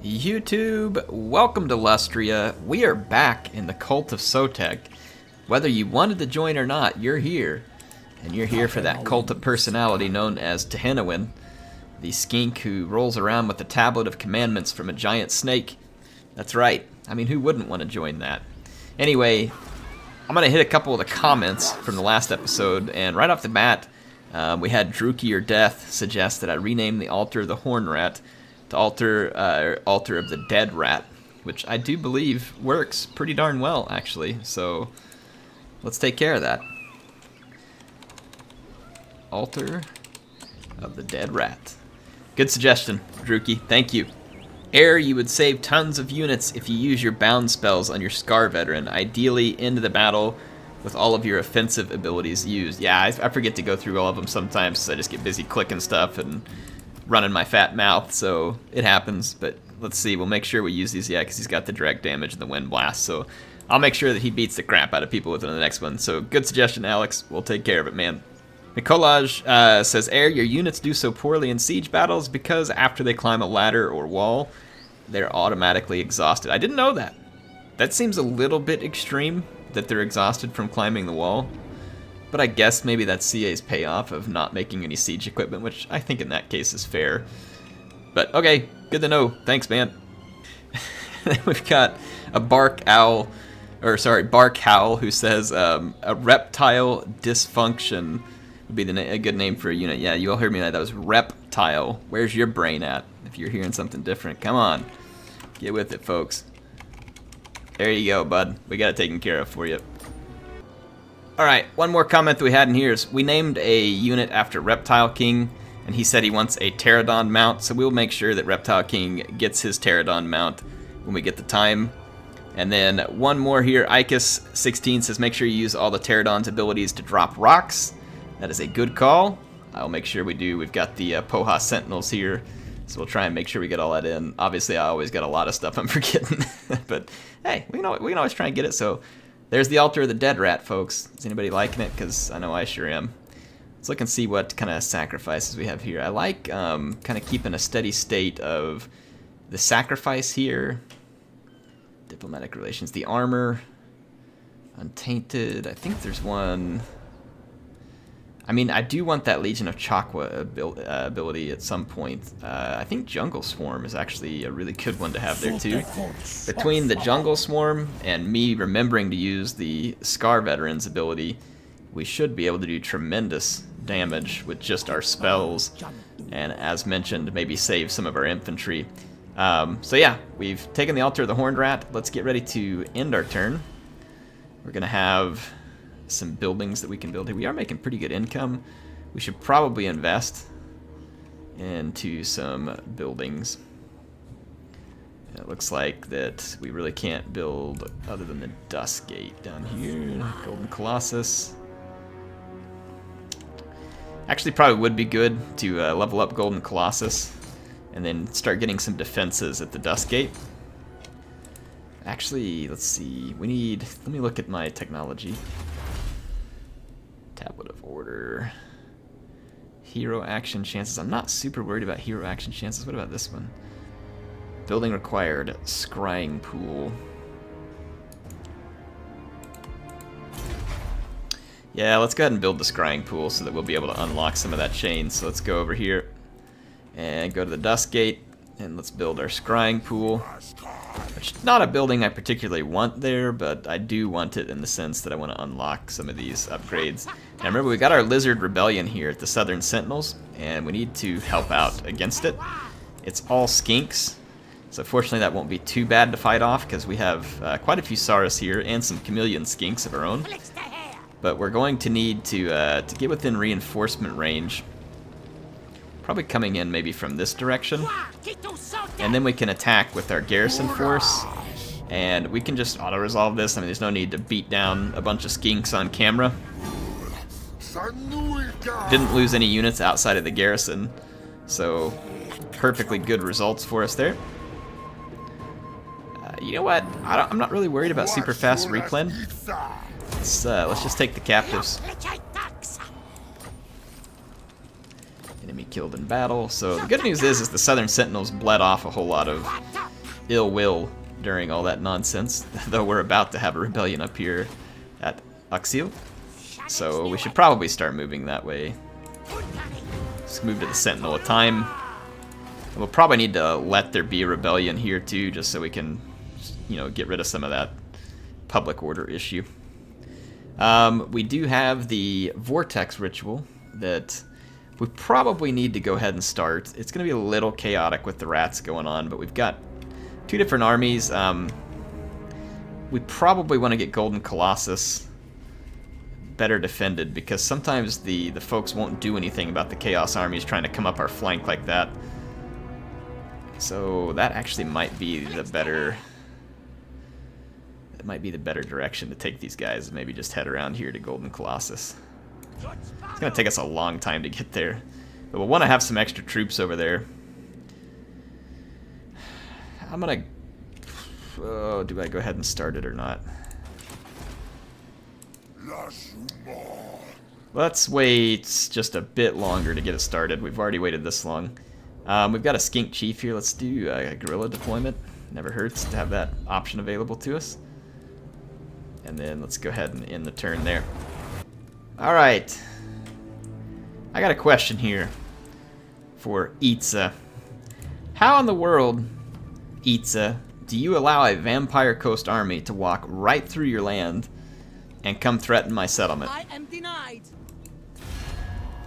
YouTube, welcome to Lustria. We are back in the cult of Sotek. Whether you wanted to join or not, you're here. And you're here for that cult of personality known as Tehenowin, the skink who rolls around with the tablet of commandments from a giant snake. That's right. I mean, who wouldn't want to join that? Anyway, I'm going to hit a couple of the comments from the last episode, and right off the bat, we had Druki or Death suggest that I rename the altar of the Horn Rat to altar of the Dead Rat, which I do believe works pretty darn well, actually. So let's take care of that. Altar of the Dead Rat. Good suggestion, Druki. Thank you. You would save tons of units if you use your bound spells on your Scar Veteran, ideally into the battle with all of your offensive abilities used. Yeah, I forget to go through all of them sometimes, so I just get busy clicking stuff and running my fat mouth, so it happens. But let's see, we'll make sure we use these, because he's got the direct damage and the wind blast, so I'll make sure that he beats the crap out of people within the next one. So good suggestion, Alex. We'll take care of it, man. Nikolaj says, your units do so poorly in siege battles because after they climb a ladder or wall, they're automatically exhausted. I didn't know that. That seems a little bit extreme, that they're exhausted from climbing the wall. But I guess maybe that's CA's payoff of not making any siege equipment, which I think in that case is fair. But okay, good to know. Thanks, man. Then we've got a Bark Howl who says a reptile dysfunction would be a good name for a unit. Yeah, you all heard me right. That was reptile. Where's your brain at? If you're hearing something different, come on. Get with it, folks. There you go, bud. We got it taken care of for you. Alright, one more comment that we had in here is we named a unit after Reptile King, and he said he wants a Pterodon mount, so we'll make sure that Reptile King gets his Pterodon mount when we get the time. And then one more here, Icus16 says make sure you use all the Pterodon's abilities to drop rocks. That is a good call. I'll make sure we do. We've got the Poha Sentinels here, so we'll try and make sure we get all that in. Obviously, I always got a lot of stuff I'm forgetting, but hey, we can always try and get it, so there's the altar of the Dead Rat, folks. Is anybody liking it? Because I know I sure am. Let's look and see what kind of sacrifices we have here. I like kind of keeping a steady state of the sacrifice here. Diplomatic relations. The armor. Untainted. I think there's one. I mean, I do want that Legion of Chakwa ability at some point. I think Jungle Swarm is actually a really good one to have there too. Between the Jungle Swarm and me remembering to use the Scar Veteran's ability, we should be able to do tremendous damage with just our spells. And as mentioned, maybe save some of our infantry. So yeah, we've taken the Altar of the Horned Rat. Let's get ready to end our turn. We're going to have some buildings that we can build here. We are making pretty good income. We should probably invest into some buildings. It looks like that we really can't build other than the Dust Gate down here. Golden Colossus. Actually, probably would be good to level up Golden Colossus and then start getting some defenses at the Dust Gate. Actually, let's see. Let me look at my technology. Tablet of Order. Hero action chances. I'm not super worried about hero action chances. What about this one? Building required. Scrying pool. Yeah, let's go ahead and build the scrying pool so that we'll be able to unlock some of that chain. So let's go over here and go to the Dust Gate and let's build our scrying pool. Which is not a building I particularly want there, but I do want it in the sense that I want to unlock some of these upgrades. Now remember, we got our Lizard Rebellion here at the Southern Sentinels, and we need to help out against it. It's all skinks, so fortunately that won't be too bad to fight off, because we have quite a few Saurus here, and some Chameleon skinks of our own. But we're going to need to get within reinforcement range. Probably coming in maybe from this direction. And then we can attack with our garrison force. And we can just auto-resolve this. I mean, there's no need to beat down a bunch of skinks on camera. Didn't lose any units outside of the garrison. So, perfectly good results for us there. You know what? I'm not really worried about super fast replen. Let's just take the captives. Enemy killed in battle. So the good news is the Southern Sentinels bled off a whole lot of ill will during all that nonsense, though we're about to have a rebellion up here at Uxil. So we should probably start moving that way. Let's move to the Sentinel of Time. We'll probably need to let there be a rebellion here too, just so we can, you know, get rid of some of that public order issue. We do have the Vortex ritual that we probably need to go ahead and start. It's going to be a little chaotic with the rats going on, but we've got 2 different armies. We probably want to get Golden Colossus better defended, because sometimes the folks won't do anything about the Chaos armies trying to come up our flank like that. So that actually might be the better... It might be the better direction to take these guys. Maybe just head around here to Golden Colossus. It's going to take us a long time to get there. But we'll want to have some extra troops over there. I'm going to... Oh, do I go ahead and start it or not? Let's wait just a bit longer to get it started. We've already waited this long. We've got a skink chief here. Let's do a guerrilla deployment. Never hurts to have that option available to us. And then let's go ahead and end the turn there. Alright. I got a question here for Itza. How in the world, Itza, do you allow a Vampire Coast army to walk right through your land and come threaten my settlement? I am denied.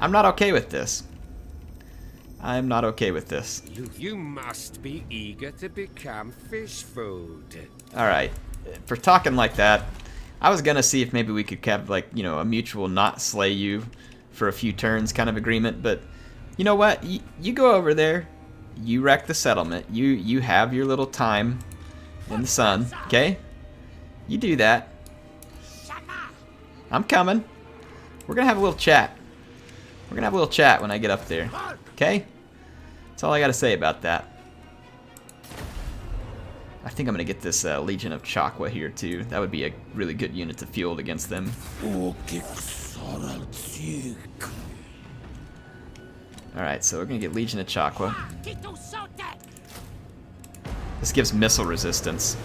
I'm not okay with this. I'm not okay with this. You must be eager to become fish food. Alright. For talking like that, I was gonna see if maybe we could have, like, you know, a mutual not slay you for a few turns kind of agreement, but you know what? You go over there, you wreck the settlement, you have your little time in the sun, okay? You do that. I'm coming. We're gonna have a little chat. We're gonna have a little chat when I get up there, okay? That's all I gotta say about that. I think I'm gonna get this Legion of Chakwa here too. That would be a really good unit to field against them. Alright, so we're gonna get Legion of Chakwa. This gives missile resistance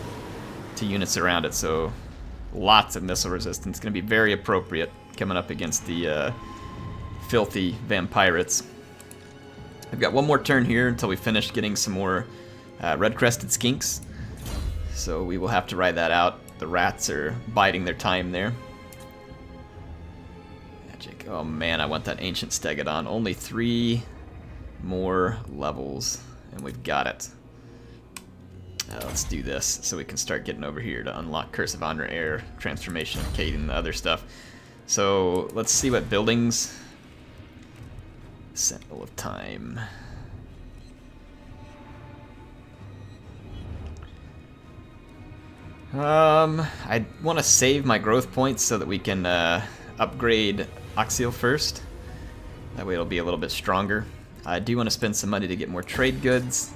to units around it, so lots of missile resistance. It's gonna be very appropriate coming up against the filthy vampirates. We've got one more turn here until we finish getting some more red-crested skinks. So we will have to ride that out. The rats are biding their time there. Magic. Oh man, I want that Ancient Stegodon. Only 3 more levels, and we've got it. Let's do this so we can start getting over here to unlock Curse of Honor Air, Transformation of Kate, and the other stuff. So let's see what buildings. Sentinel of Time. I want to save my growth points so that we can upgrade Uxil first. That way it'll be a little bit stronger. I do want to spend some money to get more trade goods.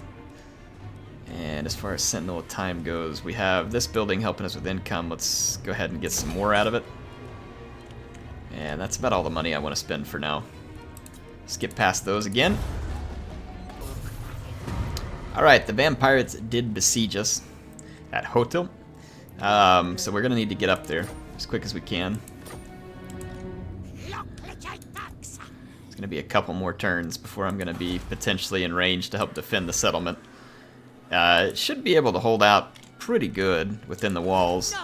And as far as Sentinel of Time goes, we have this building helping us with income. Let's go ahead and get some more out of it. And that's about all the money I want to spend for now. Skip past those again. Alright, the vampires did besiege us at Hotel. So we're going to need to get up there as quick as we can. It's going to be a couple more turns before I'm going to be potentially in range to help defend the settlement. It should be able to hold out pretty good within the walls,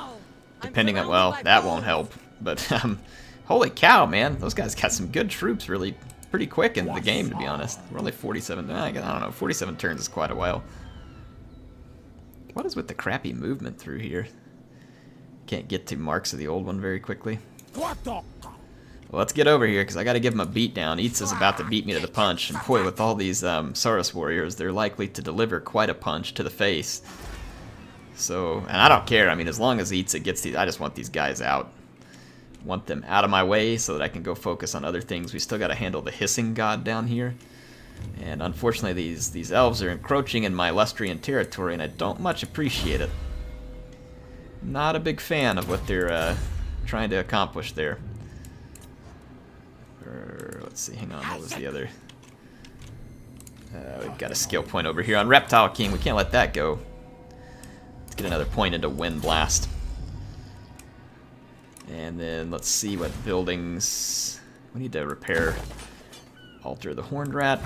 depending on, well, that won't help. But holy cow, man, those guys got some good troops really pretty quick in the game, to be honest. We're only 47, I don't know, 47 turns is quite a while. What is with the crappy movement through here? Can't get to marks of the old one very quickly. Well, let's get over here, because I got to give him a beat down. Itza's about to beat me to the punch, and boy, with all these Saurus warriors, they're likely to deliver quite a punch to the face. So, and I don't care. I mean, as long as Itza gets these, I just want these guys out. Want them out of my way so that I can go focus on other things. We still got to handle the hissing god down here. And unfortunately, these elves are encroaching in my Lustrian territory, and I don't much appreciate it. Not a big fan of what they're trying to accomplish there. Let's see, hang on, what was the other? We've got a skill point over here on Reptile King. We can't let that go. Let's get another point into Wind Blast. And then let's see what buildings... We need to repair. Alter the Horned Rat.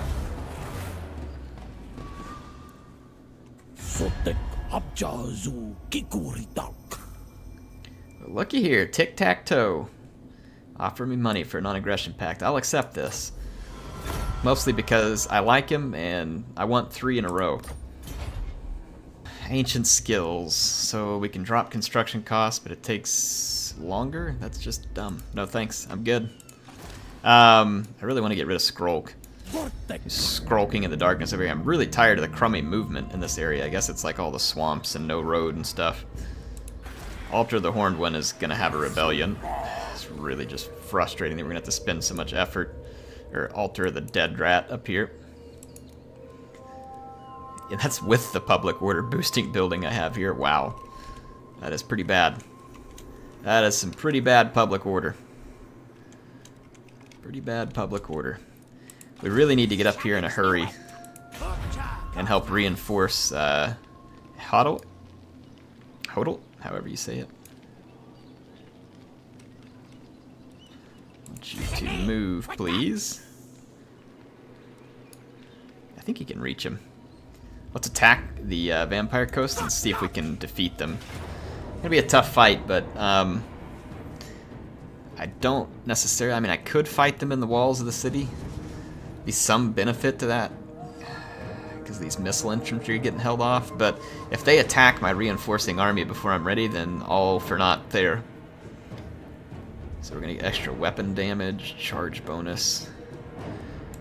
Sotek abjazu kikuritak. Looky here, tic-tac-toe. Offer me money for a non-aggression pact. I'll accept this. Mostly because I like him and I want 3 in a row. Ancient skills. So we can drop construction costs, but it takes longer? That's just dumb. No thanks, I'm good. I really want to get rid of Skrolk. He's skrolking in the darkness over here. I'm really tired of the crummy movement in this area. I guess it's like all the swamps and no road and stuff. Alter the Horned One is going to have a rebellion. It's really just frustrating that we're going to have to spend so much effort. Or alter the Dead Rat up here. Yeah, that's with the public order boosting building I have here. Wow. That is pretty bad. That is some pretty bad public order. Pretty bad public order. We really need to get up here in a hurry and help reinforce Hodl? Hodl? However you say it. I want you to move, please. I think you can reach him. Let's attack the Vampire Coast and see if we can defeat them. It's gonna be a tough fight, but I don't necessarily... I mean, I could fight them in the walls of the city. Be some benefit to that, because these missile infantry are getting held off. But if they attack my reinforcing army before I'm ready, then all for naught there. So we're gonna get extra weapon damage, charge bonus.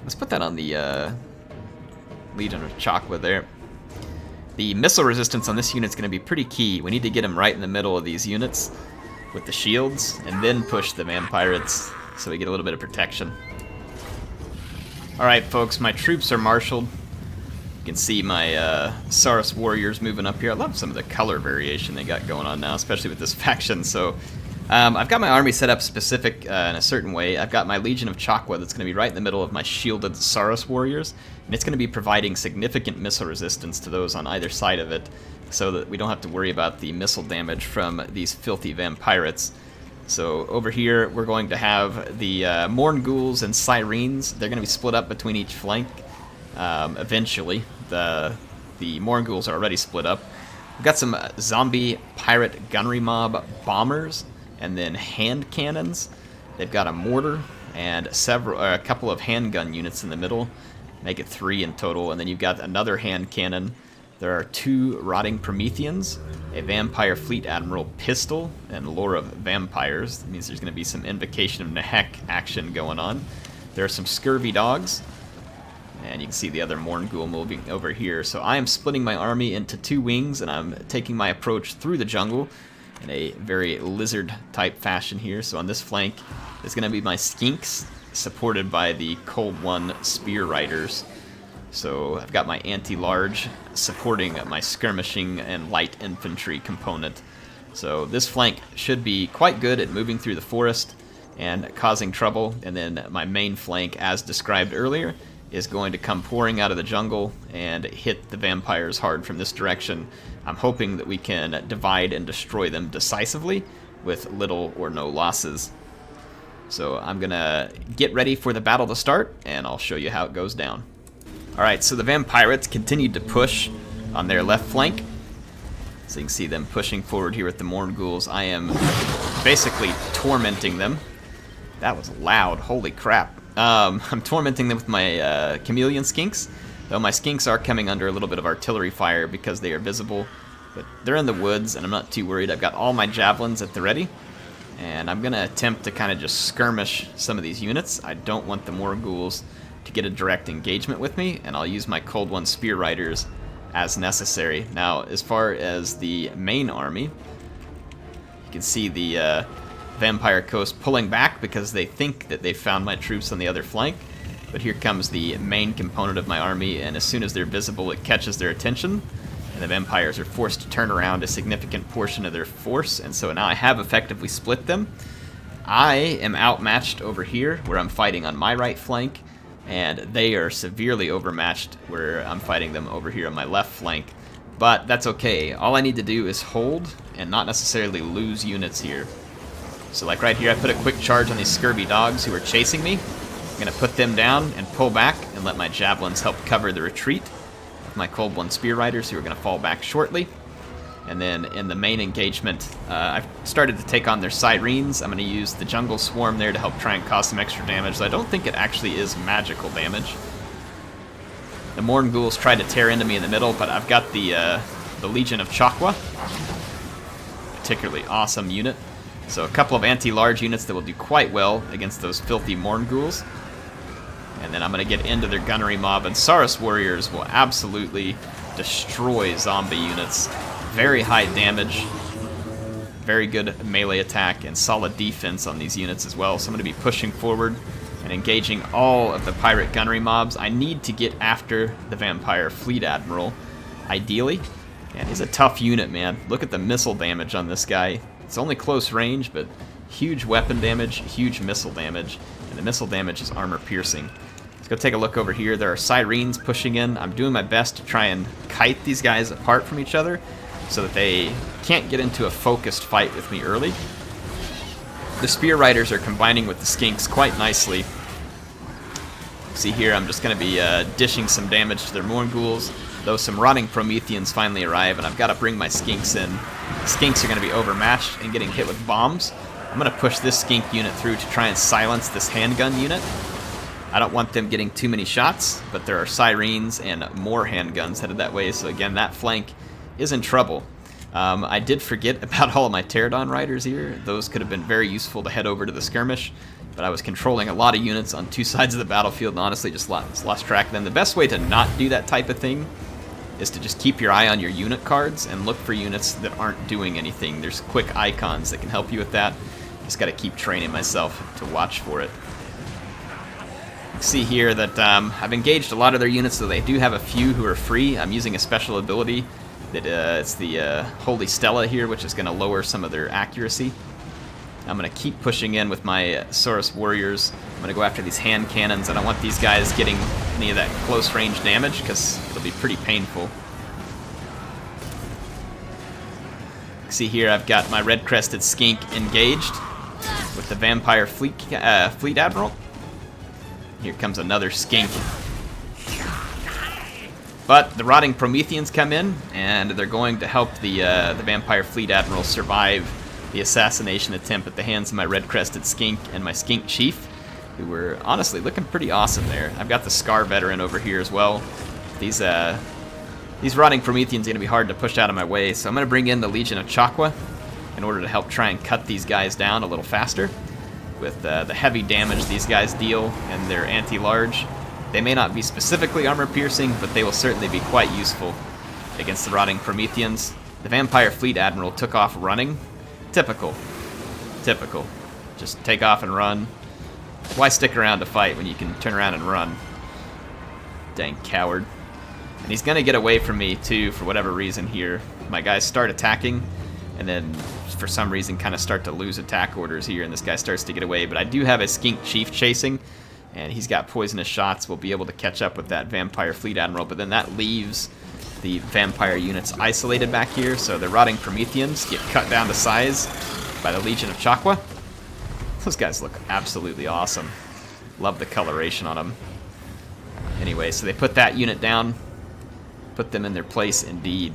Let's put that on the Legion of Chakwa there. The missile resistance on this unit's gonna be pretty key. We need to get him right in the middle of these units with the shields, and then push the vampirates so we get a little bit of protection. Alright folks, my troops are marshaled. You can see my Saurus warriors moving up here. I love some of the color variation they got going on now, especially with this faction. So I've got my army set up specific in a certain way. I've got my Legion of Chakwa that's going to be right in the middle of my shielded Saurus warriors, and it's going to be providing significant missile resistance to those on either side of it, so that we don't have to worry about the missile damage from these filthy vampirates. So over here, we're going to have the Morn Ghouls and Syrenes. They're going to be split up between each flank eventually. The Morn Ghouls are already split up. We've got some zombie pirate gunnery mob bombers, and then hand cannons. They've got a mortar and a couple of handgun units in the middle. Make it 3 in total, and then you've got another hand cannon. There are 2 Rotting Prometheans, a Vampire Fleet Admiral pistol, and Lore of Vampires. That means there's going to be some Invocation of Nehek action going on. There are some Scurvy Dogs, and you can see the other Morn Ghoul moving over here. So I am splitting my army into 2 wings, and I'm taking my approach through the jungle in a very lizard-type fashion here. So on this flank is going to be my Skinks, supported by the Cold One Spear Riders. So I've got my anti-large supporting my skirmishing and light infantry component. So this flank should be quite good at moving through the forest and causing trouble. And then my main flank, as described earlier, is going to come pouring out of the jungle and hit the vampires hard from this direction. I'm hoping that we can divide and destroy them decisively with little or no losses. So I'm gonna get ready for the battle to start, and I'll show you how it goes down. Alright, so the vampirates continued to push on their left flank. So you can see them pushing forward here with the Morn Ghouls. I am basically tormenting them. That was loud, holy crap. I'm tormenting them with my Chameleon Skinks, though my Skinks are coming under a little bit of artillery fire because they are visible. But they're in the woods, and I'm not too worried. I've got all my javelins at the ready, and I'm going to attempt to kind of just skirmish some of these units. I don't want the Morn Ghouls to get a direct engagement with me, and I'll use my Cold One Spear Riders as necessary. Now, as far as the main army, you can see the Vampire Coast pulling back because they think that they found my troops on the other flank. But here comes the main component of my army, and as soon as they're visible, it catches their attention, and the vampires are forced to turn around a significant portion of their force, and so now I have effectively split them. I am outmatched over here, where I'm fighting on my right flank, and they are severely overmatched where I'm fighting them over here on my left flank. But that's okay. All I need to do is hold and not necessarily lose units here. So like right here, I put a quick charge on these scurvy dogs who are chasing me. I'm going to put them down and pull back and let my javelins help cover the retreat of my Cold One Spear Riders who are going to fall back shortly. And then in the main engagement, I've started to take on their sirens. I'm going to use the Jungle Swarm there to help try and cause some extra damage. So I don't think it actually is magical damage. The Morn Ghouls tried to tear into me in the middle, but I've got the Legion of Chakwa. Particularly awesome unit. So a couple of anti-large units that will do quite well against those filthy Morn Ghouls. And then I'm going to get into their gunnery mob, and Saurus Warriors will absolutely destroy zombie units. Very high damage, very good melee attack, and solid defense on these units as well. So I'm going to be pushing forward and engaging all of the pirate gunnery mobs. I need to get after the Vampire Fleet Admiral, ideally. And he's a tough unit, man. Look at the missile damage on this guy. It's only close range, but huge weapon damage, huge missile damage, and the missile damage is armor piercing. Let's go take a look over here. There are sirens pushing in. I'm doing my best to try and kite these guys apart from each other so that they can't get into a focused fight with me early. The Spear Riders are combining with the Skinks quite nicely. See here, I'm just going to be dishing some damage to their Morn Ghouls, though some Rotting Prometheans finally arrive, and I've got to bring my Skinks in. The Skinks are going to be overmatched and getting hit with bombs. I'm going to push this Skink unit through to try and silence this handgun unit. I don't want them getting too many shots, but there are sirens and more handguns headed that way, so again, that flank is in trouble. I did forget about all of my Pterodon Riders here. Those could have been very useful to head over to the skirmish, but I was controlling a lot of units on two sides of the battlefield and honestly just lost track of them. The best way to not do that type of thing is to just keep your eye on your unit cards and look for units that aren't doing anything. There's quick icons that can help you with that. Just got to keep training myself to watch for it. See here that I've engaged a lot of their units, so they do have a few who are free. I'm using a special ability that it's the Holy Stella here, which is going to lower some of their accuracy. I'm going to keep pushing in with my Saurus Warriors. I'm going to go after these hand cannons. I don't want these guys getting any of that close range damage because it'll be pretty painful. See here, I've got my red-crested skink engaged with the Vampire Fleet Admiral. Here comes another skink. But the Rotting Prometheans come in, and they're going to help the Vampire Fleet Admiral survive the assassination attempt at the hands of my red-crested skink and my skink chief, who were honestly looking pretty awesome there. I've got the Scar Veteran over here as well. These Rotting Prometheans are going to be hard to push out of my way, so I'm going to bring in the Legion of Chakwa in order to help try and cut these guys down a little faster. With the heavy damage these guys deal and their anti-large, they may not be specifically armor-piercing, but they will certainly be quite useful against the Rotting Prometheans. The Vampire Fleet Admiral took off running. Typical. Typical. Just take off and run. Why stick around to fight when you can turn around and run? Dang coward. And he's going to get away from me, too, for whatever reason here. My guys start attacking, and then for some reason kind of start to lose attack orders here, and this guy starts to get away. But I do have a Skink Chief chasing, and he's got poisonous shots. We'll be able to catch up with that Vampire Fleet Admiral, but then that leaves the vampire units isolated back here, so the Rotting Prometheans get cut down to size by the Legion of Chakwa. Those guys look absolutely awesome. Love the coloration on them. Anyway, so they put that unit down, put them in their place indeed.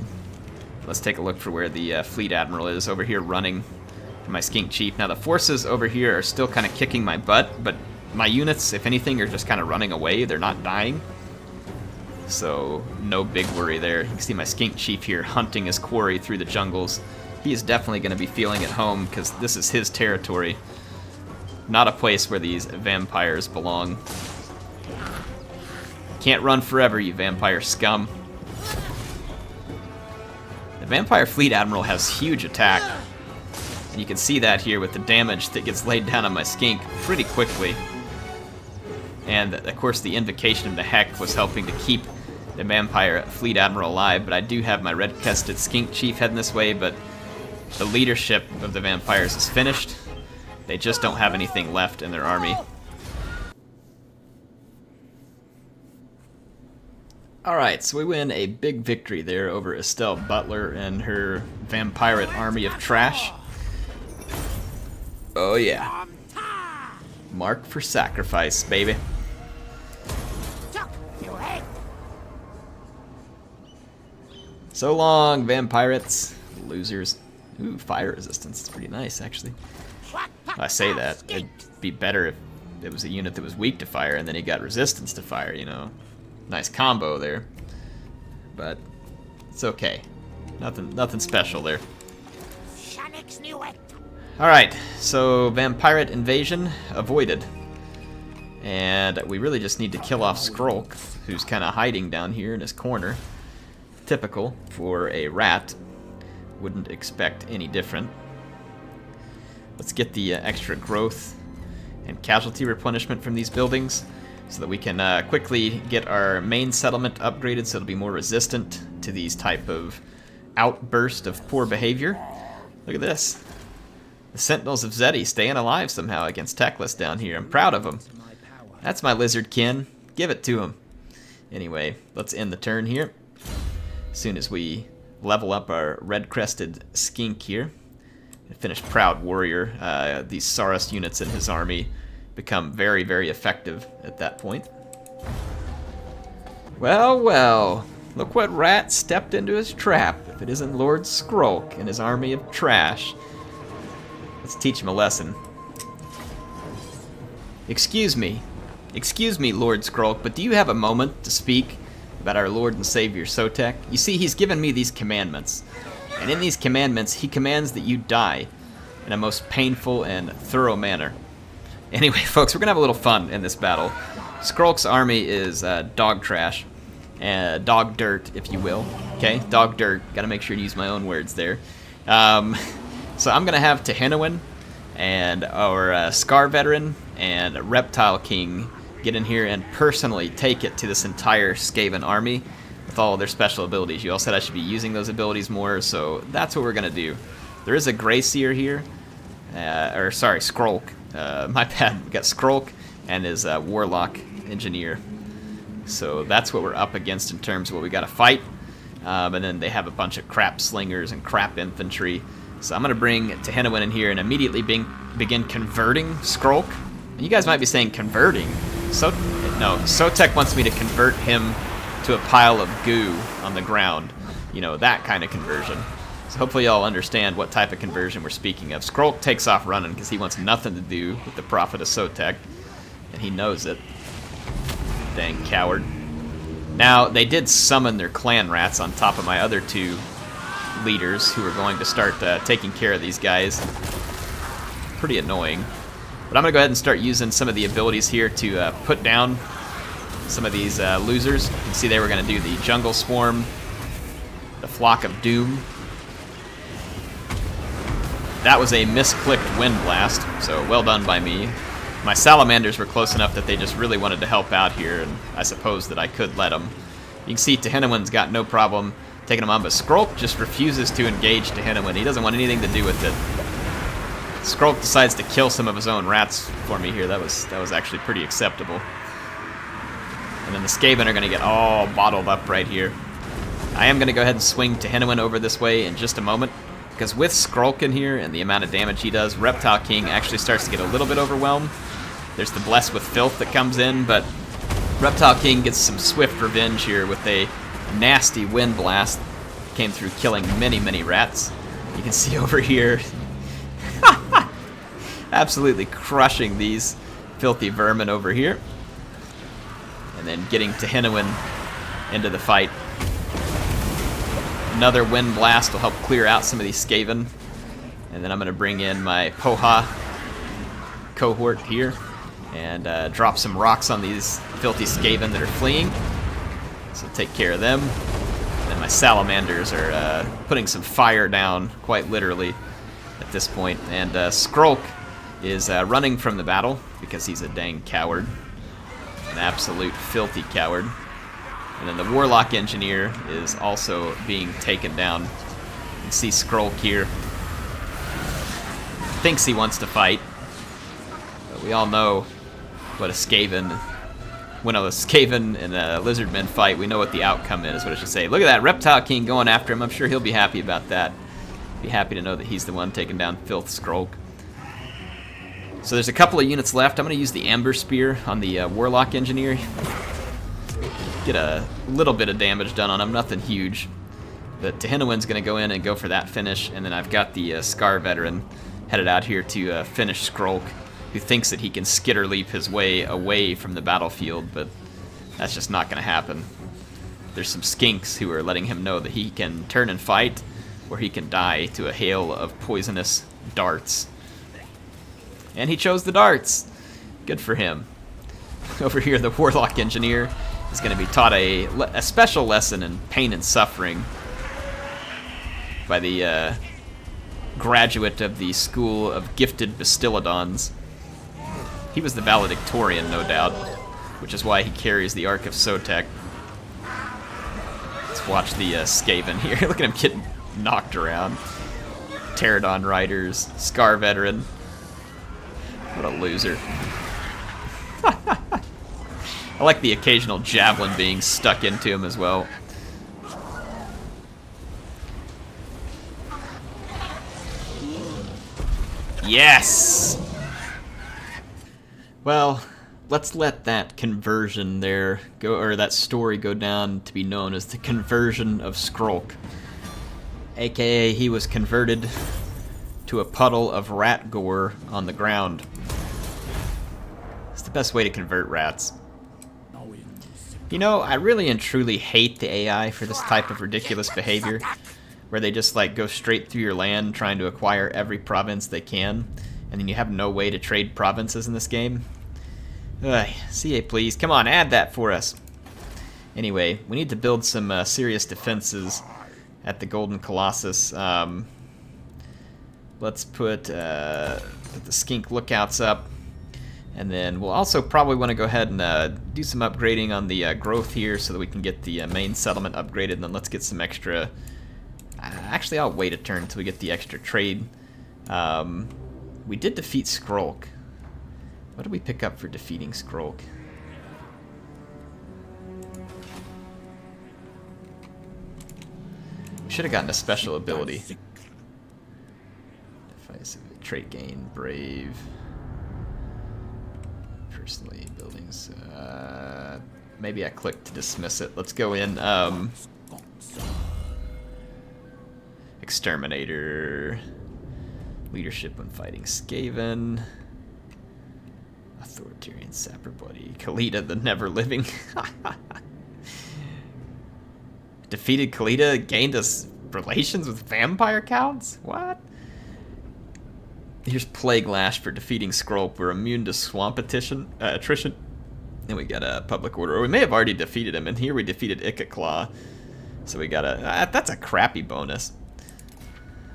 Let's take a look for where the Fleet Admiral is over here running for my Skink Chief. Now the forces over here are still kind of kicking my butt, but my units, if anything, are just kind of running away. They're not dying. So no big worry there. You can see my Skink Chief here hunting his quarry through the jungles. He is definitely going to be feeling at home because this is his territory. Not a place where these vampires belong. Can't run forever, you vampire scum. The Vampire Fleet Admiral has huge attack. And you can see that here with the damage that gets laid down on my skink pretty quickly. And of course the Invocation of the Heck was helping to keep the Vampire Fleet Admiral alive, but I do have my red-crested Skink Chief heading this way, but the leadership of the vampires is finished. They just don't have anything left in their army. Alright, so we win a big victory there over Estelle Butler and her vampirate army of trash. Oh yeah. Mark for sacrifice, baby. So long, vampirates. Losers. Ooh, fire resistance. It's pretty nice, actually. I say that. It'd be better if it was a unit that was weak to fire and then he got resistance to fire, you know. Nice combo there. But it's okay. Nothing special there. Alright, so vampirate invasion avoided. And we really just need to kill off Skrolk, who's kind of hiding down here in his corner. Typical for a rat. Wouldn't expect any different. Let's get the extra growth and casualty replenishment from these buildings so that we can quickly get our main settlement upgraded so it'll be more resistant to these type of outburst of poor behavior. Look at this. The Sentinels of Zeti staying alive somehow against Teclis down here. I'm proud of them. That's my lizard kin. Give it to him. Anyway, let's end the turn here. As soon as we level up our red-crested skink here and finish Proud Warrior, these Saurus units in his army become very, very effective at that point. Well, well, look what rat stepped into his trap, if it isn't Lord Skrolk and his army of trash. Let's teach him a lesson. Excuse me, Lord Skrolk, but do you have a moment to speak about our Lord and Savior Sotek? You see, he's given me these commandments, and in these commandments, he commands that you die in a most painful and thorough manner. Anyway, folks, we're gonna have a little fun in this battle. Skrolk's army is dog trash, dog dirt, if you will. Okay, dog dirt. Gotta make sure to use my own words there. So I'm gonna have Tehenowen and our Scar Veteran and Reptile King get in here and personally take it to this entire Skaven army with all of their special abilities. You all said I should be using those abilities more, so that's what we're gonna do. There is a Greyseer here, Skrolk. My bad. We got Skrolk and his Warlock Engineer. So that's what we're up against in terms of what we gotta fight. And then they have a bunch of crap slingers and crap infantry. So I'm gonna bring Tehenowen in here and immediately begin converting Skrolk. And you guys might be saying converting. No, Sotek wants me to convert him to a pile of goo on the ground. You know, that kind of conversion. So hopefully y'all understand what type of conversion we're speaking of. Skrolk takes off running because he wants nothing to do with the Prophet of Sotek. And he knows it. Dang coward. Now, they did summon their clan rats on top of my other two leaders who are going to start taking care of these guys. Pretty annoying. But I'm going to go ahead and start using some of the abilities here to put down some of these losers. You can see they were going to do the Jungle Swarm, the Flock of Doom. That was a misclicked Wind Blast, so well done by me. My Salamanders were close enough that they just really wanted to help out here, and I suppose that I could let them. You can see Tehenowen's got no problem taking them on, but Skrolk just refuses to engage Tehenowen. He doesn't want anything to do with it. Skrolk decides to kill some of his own rats for me here. That was actually pretty acceptable. And then the Skaven are going to get all bottled up right here. I am going to go ahead and swing Tehenowen over this way in just a moment, because with Skrolk in here and the amount of damage he does, Reptile King actually starts to get a little bit overwhelmed. There's the Bless with Filth that comes in, but Reptile King gets some swift revenge here with a nasty Wind Blast. Came through killing many, many rats. You can see over here, absolutely crushing these filthy vermin over here. And then getting Tehenowen into the fight. Another Wind Blast will help clear out some of these Skaven. And then I'm going to bring in my Poha cohort here and drop some rocks on these filthy Skaven that are fleeing. So take care of them. And then my Salamanders are putting some fire down, quite literally, at this point. And Skrolk is running from the battle because he's a dang coward. An absolute filthy coward. And then the Warlock Engineer is also being taken down. You can see Skrolk here. Thinks he wants to fight. But we all know what a Skaven when a Skaven and a Lizardmen fight, we know what the outcome is, what I should say. Look at that, Reptile King going after him. I'm sure he'll be happy about that. Be happy to know that he's the one taking down Filth Skrolk. So there's a couple of units left. I'm going to use the Amber Spear on the Warlock Engineer. Get a little bit of damage done on him, nothing huge. But Tehinawin's going to go in and go for that finish, and then I've got the Scar Veteran headed out here to finish Skrolk, who thinks that he can skitter leap his way away from the battlefield, but that's just not going to happen. There's some skinks who are letting him know that he can turn and fight, or he can die to a hail of poisonous darts. And he chose the darts. Good for him. Over here, the Warlock Engineer is going to be taught a special lesson in pain and suffering by the graduate of the School of Gifted Bastiladons. He was the valedictorian, no doubt, which is why he carries the Ark of Sotek. Let's watch the Skaven here. Look at him getting knocked around. Pterodon Riders, Scar Veteran. What a loser. I like the occasional javelin being stuck into him as well. Yes! Well, let's let that conversion there go, or that story go down to be known as the conversion of Skrolk. AKA he was converted to a puddle of rat gore on the ground. It's the best way to convert rats. You know, I really and truly hate the AI for this type of ridiculous behavior, where they just like go straight through your land trying to acquire every province they can, and then you have no way to trade provinces in this game. Ugh, CA please, come on, add that for us. Anyway, we need to build some serious defenses at the Golden Colossus. Let's put the Skink Lookouts up. And then we'll also probably want to go ahead and do some upgrading on the growth here so that we can get the main settlement upgraded. And then let's get some extra... actually, I'll wait a turn until we get the extra trade. We did defeat Skrolk. What did we pick up for defeating Skrolk? Should have gotten a special ability. Trait gain, brave. Personally, buildings. Maybe I clicked to dismiss it. Let's go in. Exterminator. Leadership when fighting Skaven. Authoritarian Sapper Buddy. Khalida the Never Living. Defeated Khalida, gained us relations with vampire counts? What? Here's Plague Lash for defeating Skrolk. We're immune to swamp attrition. And we got a public order. Or we may have already defeated him. And here we defeated Ikaclaw. So we got a... that's a crappy bonus.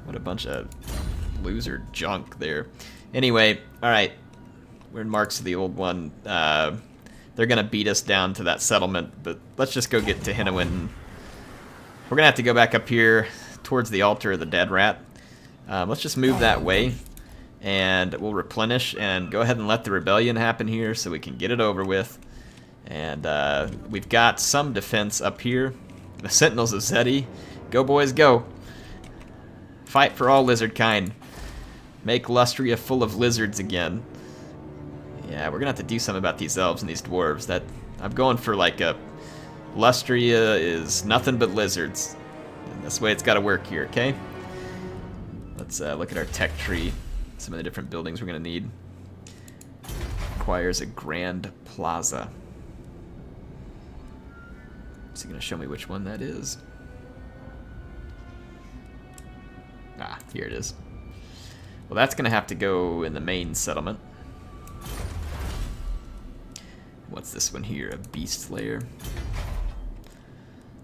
What a bunch of loser junk there. Anyway, alright. We're in Marks of the Old One. They're going to beat us down to that settlement. But let's just go get Tehinawin. We're going to have to go back up here towards the altar of the dead rat. Let's just move that way. And we'll replenish and go ahead and let the rebellion happen here so we can get it over with. And we've got some defense up here. The Sentinels of Zeti. Go boys, go. Fight for all lizard kind. Make Lustria full of lizards again. Yeah, we're gonna have to do something about these elves and these dwarves. That I'm going for like a Lustria is nothing but lizards. And that's the way it's gotta work here, okay? Let's look at our tech tree. Some of the different buildings we're going to need. Requires a grand plaza. Is he going to show me which one that is? Ah, here it is. Well, that's going to have to go in the main settlement. What's this one here? A beast lair.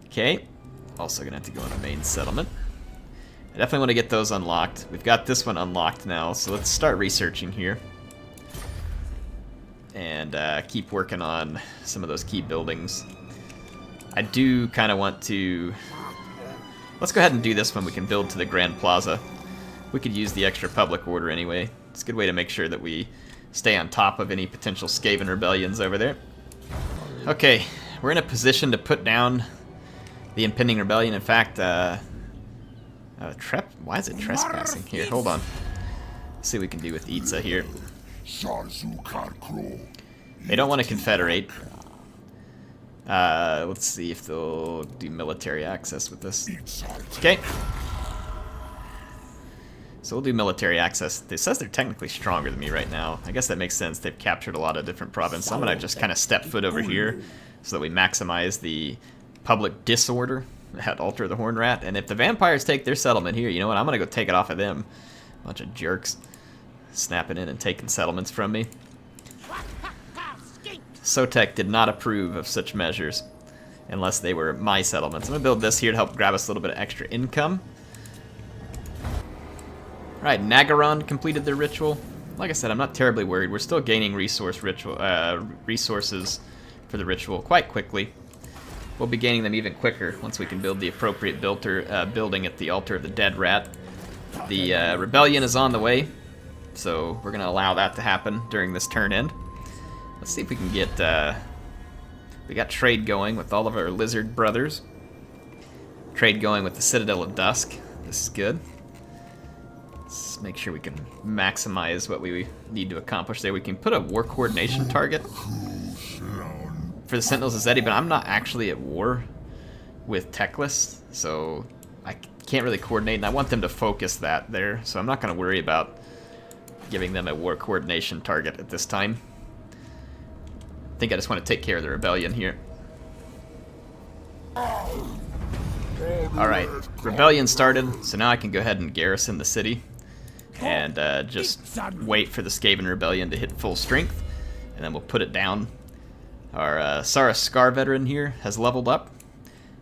Okay. Also going to have to go in the main settlement. I definitely want to get those unlocked. We've got this one unlocked now, so let's start researching here. And keep working on some of those key buildings. I do kind of want to... Let's go ahead and do this when we can build to the Grand Plaza. We could use the extra public order anyway. It's a good way to make sure that we stay on top of any potential Skaven rebellions over there. Okay, we're in a position to put down the impending rebellion. In fact, why is it trespassing? Here, hold on. Let's see what we can do with Itza here. They don't want to confederate. Let's see if they'll do military access with this. Okay. So we'll do military access. It says they're technically stronger than me right now. I guess that makes sense. They've captured a lot of different provinces. I'm going to just kind of step foot over here so that we maximize the public disorder at Altar of the Horned Rat. And if the vampires take their settlement here, you know what? I'm going to go take it off of them. Bunch of jerks snapping in and taking settlements from me. Sotek did not approve of such measures unless they were my settlements. I'm going to build this here to help grab us a little bit of extra income. Alright, Nagaron completed their ritual. Like I said, I'm not terribly worried. We're still gaining resources for the ritual quite quickly. We'll be gaining them even quicker once we can build the appropriate building at the Altar of the Dead Rat. The rebellion is on the way, so we're going to allow that to happen during this turn end. Let's see if we can get... we got trade going with all of our lizard brothers. Trade going with the Citadel of Dusk. This is good. Let's make sure we can maximize what we need to accomplish there. We can put a war coordination target for the Sentinels of Zeti, but I'm not actually at war with Teclis, so I can't really coordinate, and I want them to focus that there, so I'm not going to worry about giving them a war coordination target at this time. I think I just want to take care of the rebellion here. Alright, rebellion started, so now I can go ahead and garrison the city and just wait for the Skaven rebellion to hit full strength, and then we'll put it down. Our Saras Scar veteran here has leveled up.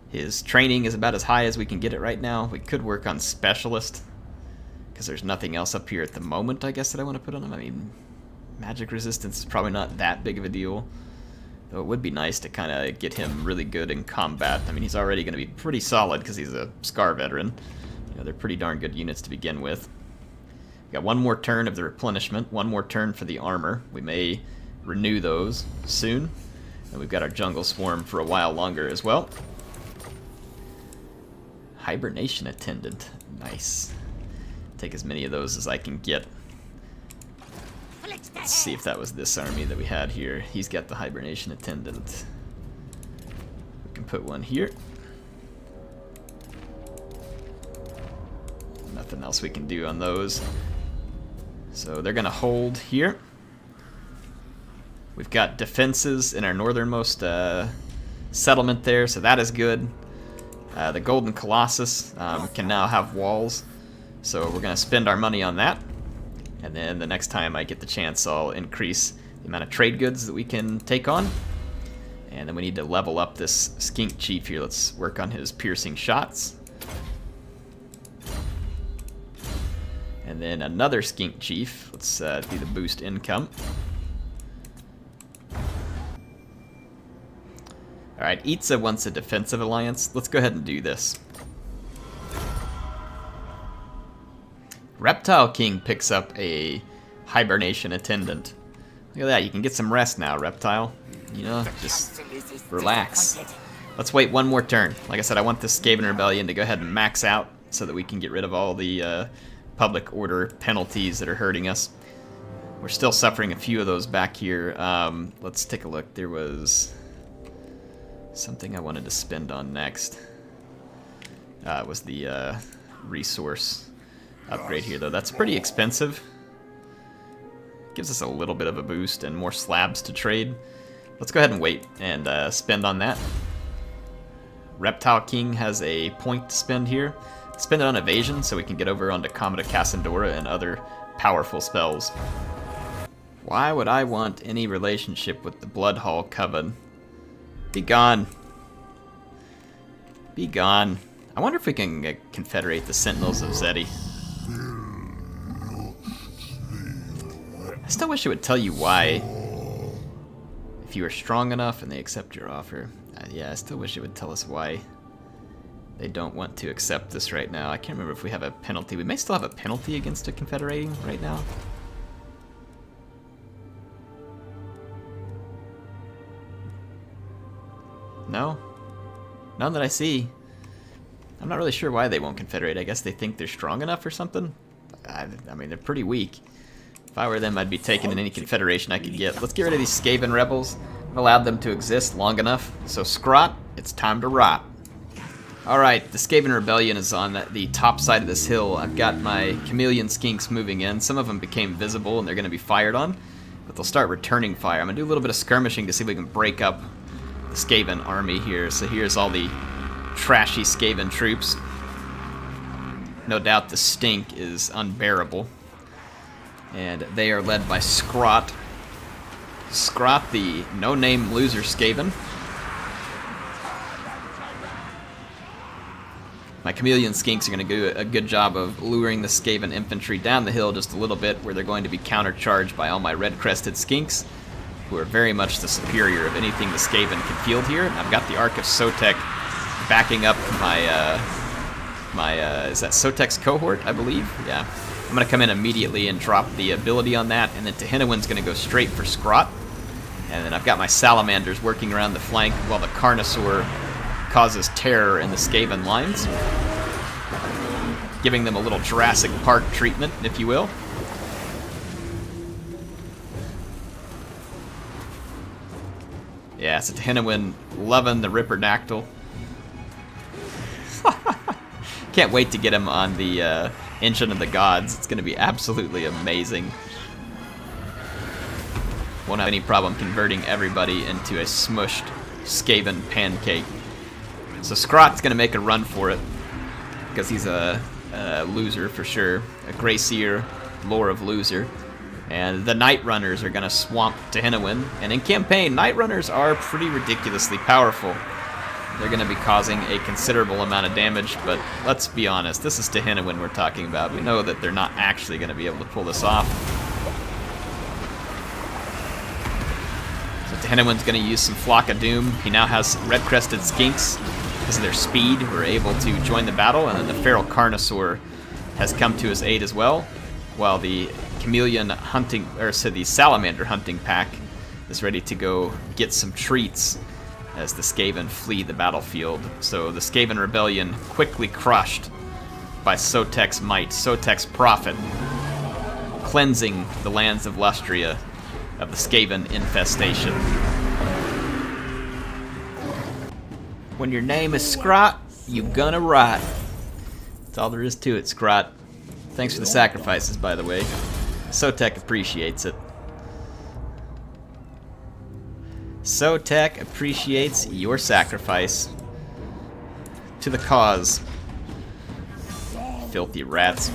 His training is about as high as we can get it right now. We could work on Specialist, because there's nothing else up here at the moment, I guess, that I want to put on him. I mean, magic resistance is probably not that big of a deal, though it would be nice to kind of get him really good in combat. I mean, he's already going to be pretty solid because he's a Scar veteran. You know, they're pretty darn good units to begin with. We got one more turn of the replenishment, one more turn for the armor. We may renew those soon. And we've got our jungle swarm for a while longer as well. Hibernation attendant. Nice. Take as many of those as I can get. Let's see if that was this army that we had here. He's got the hibernation attendant. We can put one here. Nothing else we can do on those. So they're going to hold here. We've got defenses in our northernmost settlement there, so that is good. The Golden Colossus can now have walls, so we're going to spend our money on that. And then the next time I get the chance, I'll increase the amount of trade goods that we can take on. And then we need to level up this Skink Chief here. Let's work on his piercing shots. And then another Skink Chief. Let's do the boost income. Alright, Itza wants a defensive alliance. Let's go ahead and do this. Reptile King picks up a hibernation attendant. Look at that, you can get some rest now, Reptile. You know, just relax. Let's wait one more turn. Like I said, I want this Skaven Rebellion to go ahead and max out so that we can get rid of all the public order penalties that are hurting us. We're still suffering a few of those back here. Let's take a look. There was something I wanted to spend on next. It was the resource upgrade here, though. That's pretty expensive. Gives us a little bit of a boost and more slabs to trade. Let's go ahead and wait and spend on that. Reptile King has a point to spend here. Spend it on evasion so we can get over onto Cometa Cassandora and other powerful spells. Why would I want any relationship with the Bloodhall Coven? Be gone. Be gone. I wonder if we can confederate the Sentinels of Zeti. I still wish it would tell you why. If you are strong enough and they accept your offer. Yeah, I still wish it would tell us why they don't want to accept this right now. I can't remember if we have a penalty. We may still have a penalty against a confederating right now. No. None that I see. I'm not really sure why they won't confederate. I guess they think they're strong enough or something? I mean, they're pretty weak. If I were them, I'd be taking in any confederation I could get. Let's get rid of these Skaven rebels. I've allowed them to exist long enough. So Skrolk, it's time to rot. Alright, the Skaven rebellion is on the top side of this hill. I've got my chameleon skinks moving in. Some of them became visible and they're going to be fired on. But they'll start returning fire. I'm going to do a little bit of skirmishing to see if we can break up the Skaven army here. So here's all the trashy Skaven troops. No doubt the stink is unbearable. And they are led by Skrolk. Skrolk, the no-name loser Skaven. My chameleon skinks are going to do a good job of luring the Skaven infantry down the hill just a little bit, where they're going to be countercharged by all my red-crested skinks, who are very much the superior of anything the Skaven can field here. I've got the Ark of Sotek backing up my, is that Sotek's cohort, I believe? Yeah. I'm going to come in immediately and drop the ability on that, and then Tehennawin's going to go straight for Skrolk. And then I've got my Salamanders working around the flank while the Carnosaur causes terror in the Skaven lines, giving them a little Jurassic Park treatment, if you will. Yeah, so Tehennawin loving the Ripperdactyl. Can't wait to get him on the Engine of the Gods. It's going to be absolutely amazing. Won't have any problem converting everybody into a smushed Skaven pancake. So Skrolk's going to make a run for it, because he's a loser for sure. A Greyseer, lore of loser. And the Night Runners are going to swamp Tehennawin. And in campaign, Night Runners are pretty ridiculously powerful. They're going to be causing a considerable amount of damage, but let's be honest, this is Tehennawin we're talking about. We know that they're not actually going to be able to pull this off. So Tehennawin's going to use some Flock of Doom. He now has red-crested skinks. Because of their speed, we're able to join the battle, and then the Feral Carnosaur has come to his aid as well, while the chameleon hunting, or so the salamander hunting pack is ready to go get some treats as the Skaven flee the battlefield. So the Skaven rebellion quickly crushed by Sotek's might, Sotek's prophet, cleansing the lands of Lustria of the Skaven infestation. When your name is Skrolk, you gonna rot. That's all there is to it, Skrolk. Thanks for the sacrifices, by the way. Sotek appreciates it. Sotek appreciates your sacrifice to the cause. Filthy rats.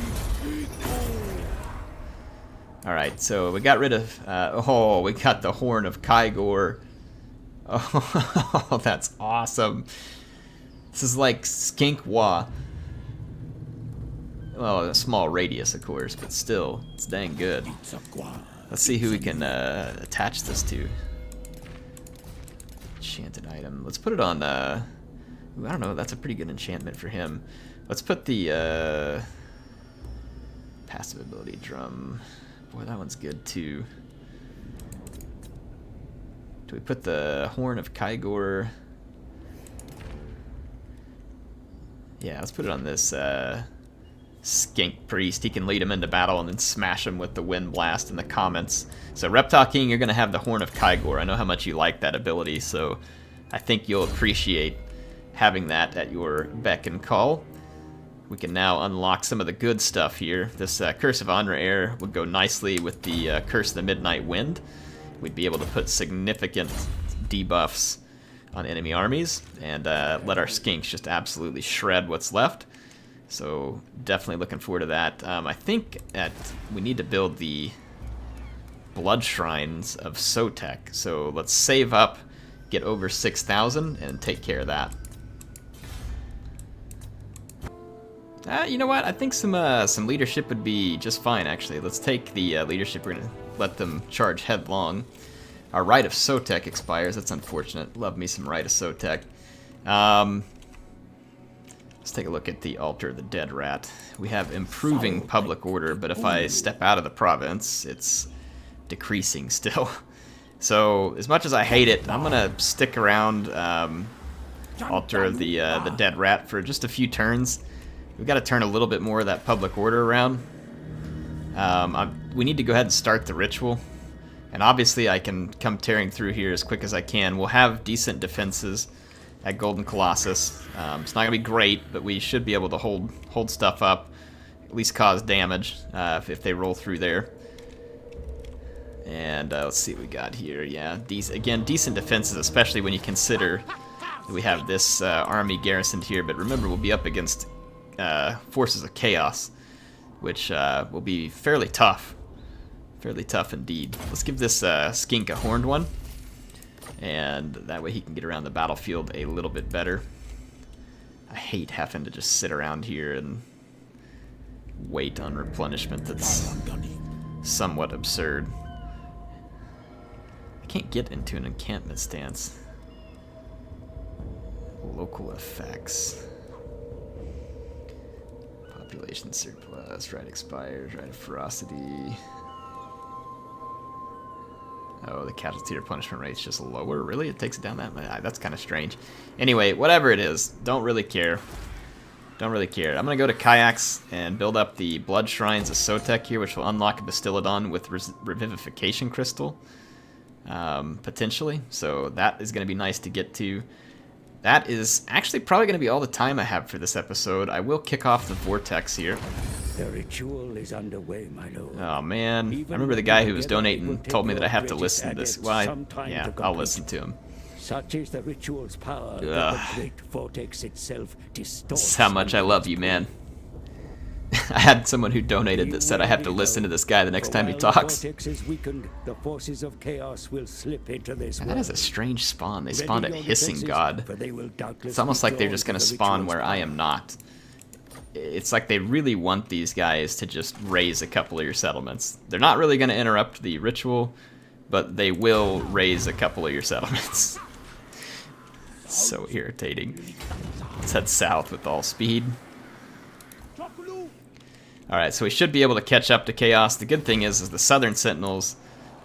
Alright, so we got rid of... we got the Horn of Kygor. Oh, that's awesome. This is like Skinkwa. Well, a small radius, of course, but still, it's dang good. Let's see who we can attach this to. Enchanted item. Let's put it on, I don't know, that's a pretty good enchantment for him. Let's put the, passive ability drum. Boy, that one's good, too. Do we put the Horn of Kygor? Yeah, let's put it on this Skink Priest. He can lead him into battle and then smash him with the Wind Blast in the comments. So Reptile King, you're going to have the Horn of Kygor. I know how much you like that ability, so I think you'll appreciate having that at your beck and call. We can now unlock some of the good stuff here. This Curse of Anraer would go nicely with the Curse of the Midnight Wind. We'd be able to put significant debuffs on enemy armies and let our skinks just absolutely shred what's left. So definitely looking forward to that. I think that we need to build the Blood Shrines of Sotek. So let's save up, get over 6,000, and take care of that. You know what? I think some leadership would be just fine, actually. Let's take the leadership. We're going to let them charge headlong. Our Rite of Sotek expires. That's unfortunate. Love me some Rite of Sotek. Let's take a look at the Altar of the Dead Rat. We have improving public order, but if I step out of the province, it's decreasing still. So, as much as I hate it, I'm going to stick around altar of the dead rat for just a few turns. We've got to turn a little bit more of that public order around. We need to go ahead and start the ritual. And obviously I can come tearing through here as quick as I can. We'll have decent defenses at Golden Colossus. It's not going to be great, but we should be able to hold stuff up, at least cause damage if they roll through there. And let's see what we got here. Yeah, again, decent defenses, especially when you consider that we have this army garrisoned here. But remember, we'll be up against forces of chaos, which will be fairly tough. Fairly tough indeed. Let's give this skink a horned one, and that way he can get around the battlefield a little bit better. I hate having to just sit around here and wait on replenishment. That's somewhat absurd. I can't get into an encampment stance. Local effects. Population surplus, right expires, right of ferocity. Oh, the casualty replenishment rate's just lower? Really? It takes it down that much? That's kind of strange. Anyway, whatever it is, don't really care. Don't really care. I'm going to go to Kayaks and build up the Blood Shrines of Sotek here, which will unlock a Bastillodon with Revivification Crystal, potentially. So that is going to be nice to get to. That is actually probably going to be all the time I have for this episode. I will kick off the Vortex here. The ritual is underway, my lord. Oh man, I remember the guy who was donating told me that I have to listen to this. Well, yeah, I'll listen to him. Such is the ritual's power that the great vortex itself distorts. This is how much I love you, man. I had someone who donated that said I have to listen to this guy the next time he talks. The vortex is weakened, the forces of chaos will slip into this world. That is a strange spawn. They spawned a hissing god. It's almost like they're just going to spawn where I am not. It's like they really want these guys to just raise a couple of your settlements. They're not really going to interrupt the ritual, but they will raise a couple of your settlements. So irritating. Let's head south with all speed. Alright, so we should be able to catch up to Chaos. The good thing is the Southern Sentinels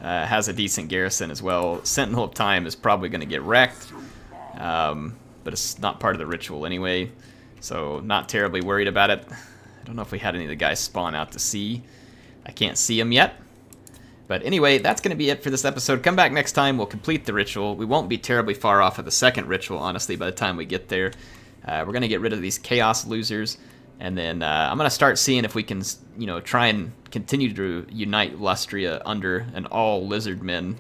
has a decent garrison as well. Sentinel of Time is probably going to get wrecked, but it's not part of the ritual anyway. So not terribly worried about it. I don't know if we had any of the guys spawn out to sea. I can't see them yet. But anyway, that's going to be it for this episode. Come back next time. We'll complete the ritual. We won't be terribly far off of the second ritual, honestly, by the time we get there. We're going to get rid of these chaos losers. And then I'm going to start seeing if we can, try and continue to unite Lustria under an all lizardmen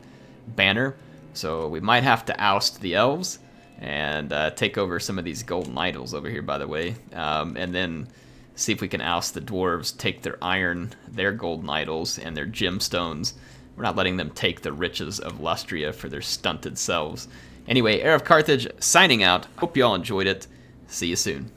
banner. So we might have to oust the elves and take over some of these golden idols over here, by the way. And then see if we can oust the dwarves, take their iron, their golden idols, and their gemstones. We're not letting them take the riches of Lustria for their stunted selves. Anyway, HeirofCarthage signing out. Hope you all enjoyed it. See you soon.